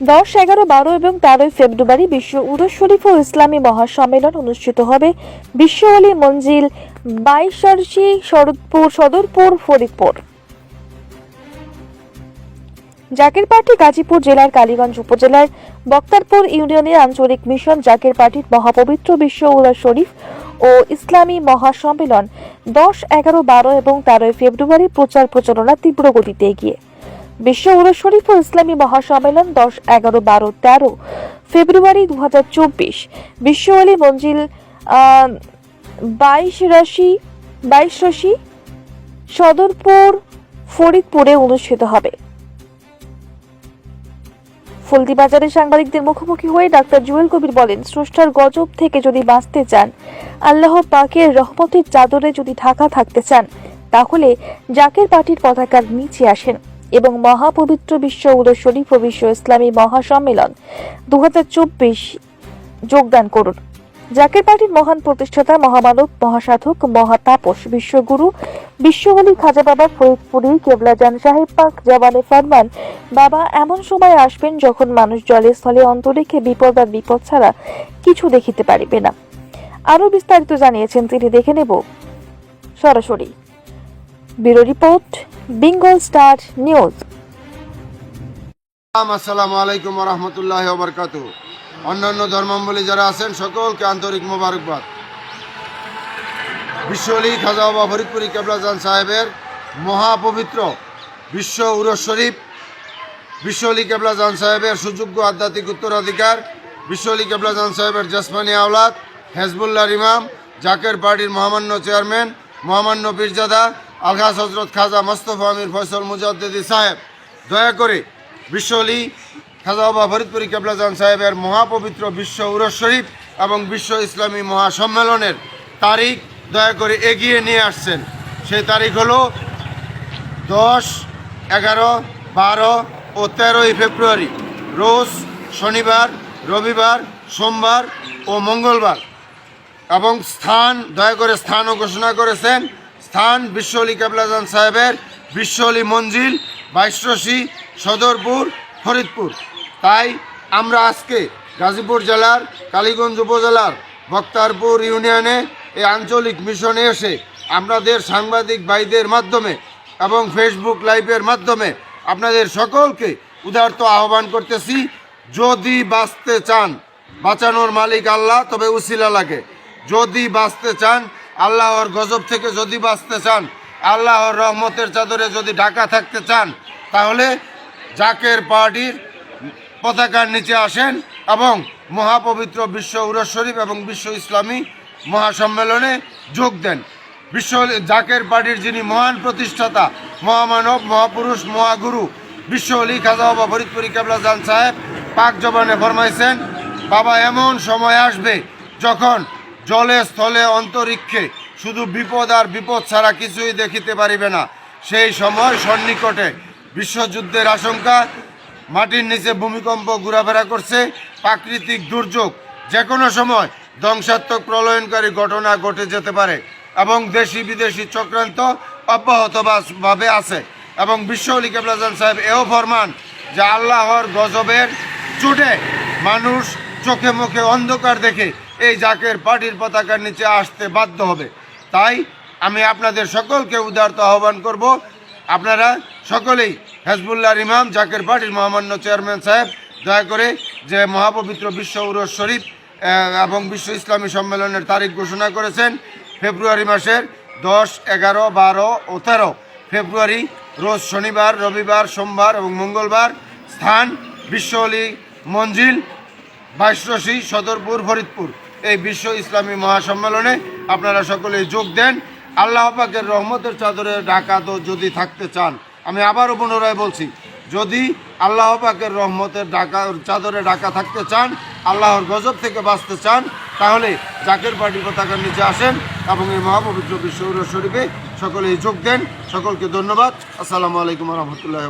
10, 11, 12 এবং 13 ফেব্রুয়ারি বিশ্ব উরস শরীফ ও ইসলামী মহাসম্মেলন অনুষ্ঠিত হবে বিশ্ব অলি মঞ্জিল 22 সদরপুর ফরিদপুর। জাকের পার্টি গাজীপুর জেলার কালীগঞ্জ উপজেলার বক্তারপুর ইউনিয়নের আঞ্চলিক মিশন জাকের পার্টির মহাপবিত্র বিশ্ব উরস শরীফ ও ইসলামী মহাসম্মেলন 10, 11, 12 এবং 13 ফেব্রুয়ারি প্রচার প্রচারণা তীব্র গতিতে এগিয়ে। বিশ্ব উরস শরীফ ও ইসলামী মহাসম্মেলন 10, 11, 12, 13 ফেব্রুয়ারি 2024 বিশ্ব অলি মঞ্জিল 22 সদরপুর ফরিদপুরে অনুষ্ঠিত হবে। ফলদিবাজারে সাংবাদিকদের মুখোমুখি হয়ে ডাক্তার জুয়েল কবির বলেন, স্রষ্টার গজব থেকে যদি বাঁচতে চান, আল্লাহ পাকের রহমতের চাদরে যদি ঢাকা থাকতে চান, তাহলে জাকের পার্টির পতাকার নিচে আসেন এবং মহাপবিত্র বিশ্ব উরস শরীফ ও বিশ্ব ইসলামী মহাসম্মেলন 2024 যোগদান করুন। জাকের পার্টির মহান প্রতিষ্ঠাতা, মহামানব, মহাসাধক, মহাতাপস, বিশ্বগুরু, বিশ্ব অলি খাজা বাবা ফরিদপুরি কেবলাজান সাহেব পাক জবানে ফরমান, বাবা এমন সময় আসবেন যখন মানুষ জলে স্থলে অন্তরিক্ষে বিপদ আর বিপদ ছাড়া কিছু দেখিতে পারিবে না। আরো বিস্তারিত জানিয়েছেন তিনি, দেখে নেব সরাসরি। Bureau report, Bengal star news. আসসালামু আলাইকুম ওয়া রাহমাতুল্লাহি ওয়া বারাকাতুহু। অন্যান্য ধর্মাবলম্বী যারা আছেন সকলকে আন্তরিক মোবারকবাদ। বিশ্ব অলি খাজা বাবা ফরিদপুরি কেবলাজান সাহেবের মহাপবিত্র বিশ্ব উরস শরীফ, বিশ্ব অলি কেবলাজান সাহেবের সুযোগ্য আধ্যাত্মিক উত্তরাধিকার, বিশ্ব অলি কেবলাজান সাহেবের জসমানি আওলাদ হেজবুল্লাহর ইমাম, জাকের পার্টির মহামান্য চেয়ারম্যান, মহামান্য পীরজাদা আলহাজ হজরত খাজা মোস্তফা আমির ফয়সল মুজাদ্দিদি সাহেব দয়া করে বিশ্ব অলি খাজা বাবা ফরিদপুরি কেবলাজান সাহেবের মহাপবিত্র বিশ্ব উরস শরীফ এবং বিশ্ব ইসলামী মহাসম্মেলনের তারিখ দয়া করে এগিয়ে নিয়ে আসছেন। সেই তারিখ হলো 10, 11, 12 ও 13 ফেব্রুয়ারি, রোজ শনিবার, রবিবার, সোমবার ও মঙ্গলবার। এবং স্থান দয়া করে স্থানও ঘোষণা করেছেন। স্থান বিশ্ব অলি কেবলাজান সাহেবের বিশ্ব অলি মঞ্জিল 22 সদরপুর ফরিদপুর। তাই আমরা আজকে গাজীপুর জেলার কালীগঞ্জ উপজেলার বক্তারপুর ইউনিয়নে এই আঞ্চলিক মিশনে এসে আপনাদের সাংবাদিক ভাইদের মাধ্যমে এবং ফেসবুক লাইভের মাধ্যমে আপনাদের সকলকে উদারত আহ্বান করতেছি, যদি বাঁচতে চান, বাঁচানোর মালিক আল্লাহ, তবে উসিলা লাগে। যদি বাঁচতে চান, আল্লাহর গজব থেকে যদি বাঁচতে চান, আল্লাহর রহমতের চাদরে যদি ঢাকা থাকতে চান, তাহলে জাকের পার্টির পতাকার নিচে আসেন এবং মহাপবিত্র বিশ্ব উরস শরীফ এবং বিশ্ব ইসলামী মহাসম্মেলনে যোগ দেন। বিশ্ব জাকের পার্টির যিনি মহান প্রতিষ্ঠাতা, মহামানব, মহাপুরুষ, মহাগুরু বিশ্ব অলি খাজা বাবা ফরিদপুরি কেবলাজান সাহেব পাক জবানে ফরমাইছেন, বাবা এমন সময় আসবে যখন জলে স্থলে অন্তরিক্ষে শুধু বিপদ আর বিপদ ছাড়া কিছুই দেখিতে পারিবে না। সেই সময় সন্নিকটে বিশ্বযুদ্ধের আশঙ্কা, মাটির নিচে ভূমিকম্প ঘোরাফেরা করছে, প্রাকৃতিক দুর্যোগ যে কোনো সময় ধ্বংসাত্মক প্রলয়নকারী ঘটনা ঘটে যেতে পারে এবং দেশি বিদেশি চক্রান্ত অব্যাহতভাবে আছে। এবং বিশ্ব অলি কেবলাজান সাহেব এও ফরমান যে আল্লাহর গজবের চোটে মানুষ চোখে মুখে অন্ধকার দেখে এই জাকের পার্টির পতাকার নিচে আসতে বাধ্য হবে। তাই আমি আপনাদের সকলকে উদারত আহ্বান করব, আপনারা সকলেই হেজবুল্লাহর ইমাম, জাকের পার্টির মহামান্য চেয়ারম্যান সাহেব দয়া করে যে মহাপবিত্র বিশ্ব উরস শরীফ এবং বিশ্ব ইসলামী সম্মেলনের তারিখ ঘোষণা করেছেন ফেব্রুয়ারি মাসের 10, 11, 12 ও 13 ফেব্রুয়ারি, রোজ শনিবার, রবিবার, সোমবার এবং মঙ্গলবার। স্থান বিশ্ব অলি মঞ্জিল 22 সদরপুর ফরিদপুর। এই বিশ্ব ইসলামী মহাসম্মেলনে আপনারা সকলেই যোগ দেন। আল্লাহ পাকের রহমতের চাদরে ঢাকা তো যদি থাকতে চান, আমি আবারও পুনরায় বলছি, যদি আল্লাহ পাকের রহমতের চাদরে ঢাকা থাকতে চান, আল্লাহর গজব থেকে বাঁচতে চান, তাহলে জাকের পার্টি পতাকার নিচে আসেন এবং এই মহাপবিত্র বিশ্ব উরস শরীফে সকলেই যোগ দেন। সকলকে ধন্যবাদ। আসসালামু আলাইকুম ওয়া রাহমাতুল্লাহি।